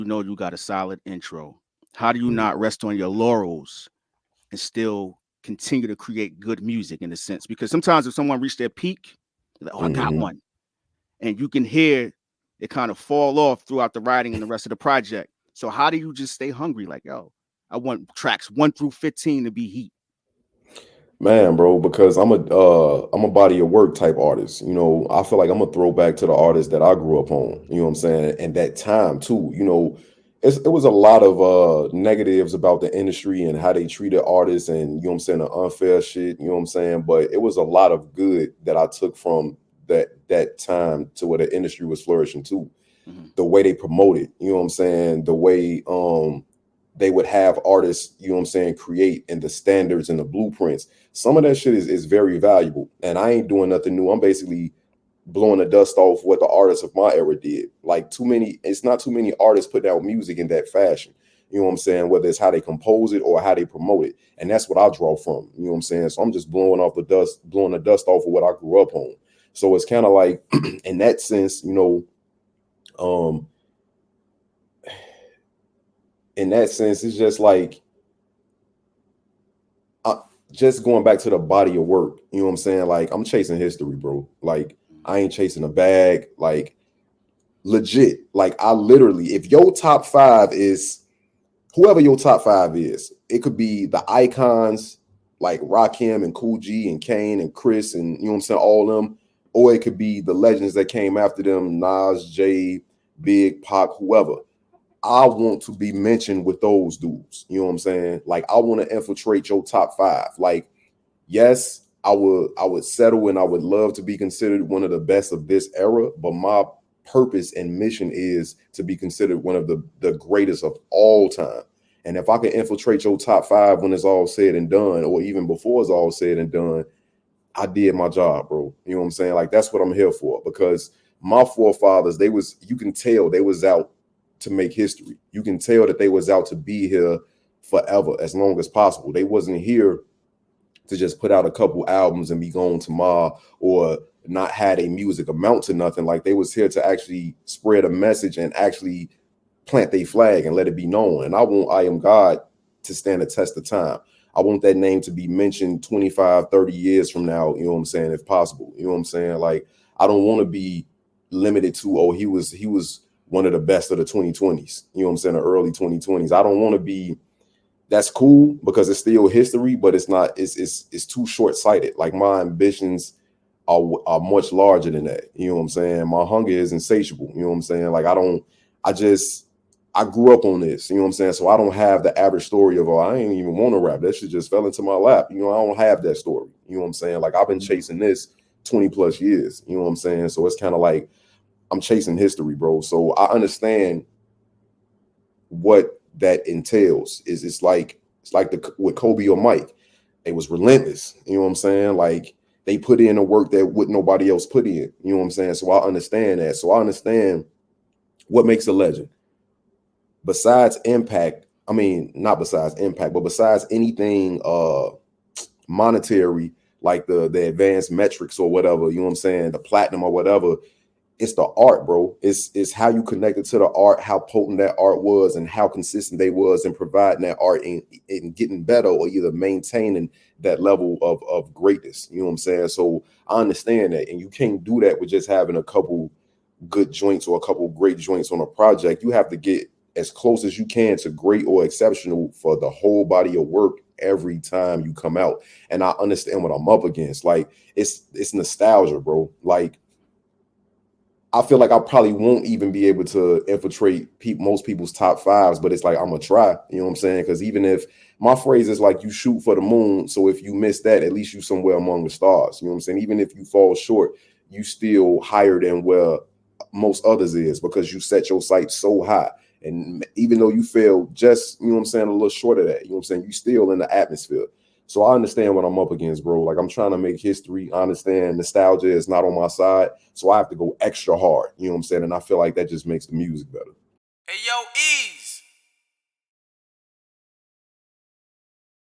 You know you got a solid intro. How do you not rest on your laurels and still continue to create good music in a sense? Because sometimes if someone reached their peak, they're like, oh, I got Mm-hmm. one. And you can hear it kind of fall off throughout the writing and the rest of the project. So how do you just stay hungry? Like, yo, I want tracks 1 through 15 to be heat. Man, bro, because I'm a body of work type artist. You know, I feel like I'm a throwback to the artists that I grew up on. You know what I'm saying? And that time too. You know, it was a lot of negatives about the industry and how they treated artists and you know what I'm saying, the unfair shit. You know what I'm saying? But it was a lot of good that I took from that time to where the industry was flourishing too. Mhm. The way they promoted, you know what I'm saying? The way they would have artists, you know what I'm saying, create and the standards and the blueprints. Some of that shit is very valuable. And I ain't doing nothing new. I'm basically blowing the dust off what the artists of my era did. Like it's not too many artists putting out music in that fashion. You know what I'm saying? Whether it's how they compose it or how they promote it. And that's what I draw from. You know what I'm saying? So I'm just blowing the dust off of what I grew up on. So it's kind of like in that sense, you know, um, in that sense, it's just like I, just going back to the body of work. You know what I'm saying? Like I'm chasing history, bro. Like I ain't chasing a bag. Like legit. Like I literally, if your top five is whoever your top five is, it could be the icons like Rakim and Cool G and Kane and Chris and you know what I'm saying, all them, or it could be the legends that came after them, Nas, Jay, Big, Pac, whoever. I want to be mentioned with those dudes. You know what I'm saying? Like I want to infiltrate your top five. Like, yes, I would settle and I would love to be considered one of the best of this era, but my purpose and mission is to be considered one of the greatest of all time. And if I can infiltrate your top five when it's all said and done, or even before it's all said and done, I did my job, bro. You know what I'm saying? Like that's what I'm here for. Because my forefathers, you can tell they was out to make history. You can tell that they was out to be here forever, as long as possible. They wasn't here to just put out a couple albums and be gone tomorrow or not had a music amount to nothing. Like they was here to actually spread a message and actually plant their flag and let it be known. And I want Iamgawd to stand the test of time. I want that name to be mentioned 25, 30 years from now, you know what I'm saying, if possible. You know what I'm saying? Like I don't want to be limited to, oh, he was one of the best of the 2020s, you know what I'm saying, the early 2020s. I don't want to be, that's cool because it's still history, but it's not, it's too short-sighted. Like my ambitions are much larger than that. You know what I'm saying? My hunger is insatiable. You know what I'm saying? Like I just I grew up on this, you know what I'm saying? So I don't have the average story of, oh, I ain't even want to rap. That shit just fell into my lap. You know, I don't have that story. You know what I'm saying? Like I've been chasing this 20 plus years. You know what I'm saying? So it's kind of like I'm chasing history, bro. So I understand what that entails. It's like the with Kobe or Mike. It was relentless. You know what I'm saying? Like they put in the work that would nobody else put in. You know what I'm saying? So I understand that. So I understand what makes a legend. Besides impact, I mean, not besides impact, but besides anything monetary, like the advanced metrics or whatever, you know what I'm saying, the platinum or whatever, it's the art, bro. It's how you connected to the art, how potent that art was, and how consistent they was in providing that art and getting better or either maintaining that level of greatness. You know what I'm saying? So I understand that, and you can't do that with just having a couple good joints or a couple great joints on a project. You have to get as close as you can to great or exceptional for the whole body of work every time you come out. And I understand what I'm up against. Like it's nostalgia, bro. Like I feel like I probably won't even be able to infiltrate most people's top fives, but it's like I'm gonna try. You know what I'm saying? Because even if my phrase is like you shoot for the moon, so if you miss that, at least you somewhere among the stars. You know what I'm saying? Even if you fall short, you still higher than where most others is because you set your sights so high. And even though you fail just, you know what I'm saying, a little short of that, you know what I'm saying, you still in the atmosphere. So I understand what I'm up against, bro. Like I'm trying to make history. I understand nostalgia is not on my side. So I have to go extra hard. You know what I'm saying? And I feel like that just makes the music better. Hey yo, Eeze.